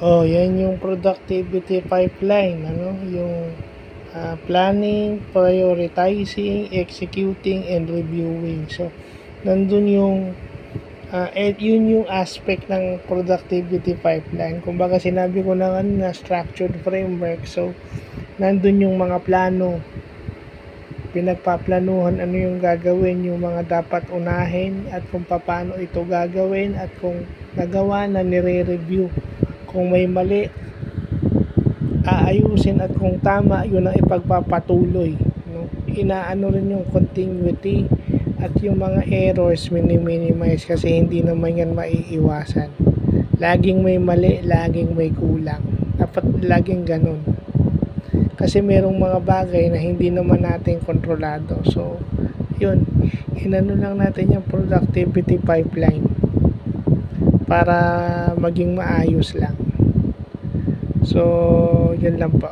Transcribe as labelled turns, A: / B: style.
A: Oh, yan yung productivity pipeline, ano, yung planning, prioritizing, executing, and reviewing. So, nandun yung yun yung aspect ng productivity pipeline. Kumbaga sinabi ko na na structured framework. So, nandun yung mga plano, pinagpaplanuhan ano yung gagawin, yung mga dapat unahin at kung paano ito gagawin at kung nagawa na nire-review. Kung may mali, aayusin at kung tama, yun ang ipagpapatuloy. No? Inaano rin yung continuity at yung mga errors minimize kasi hindi naman yan maiiwasan. Laging may mali, laging may kulang. Dapat laging ganun. Kasi merong mga bagay na hindi naman natin kontrolado. So, yun, inano lang natin yung productivity pipeline para maging maayos lang. So, yun lang po.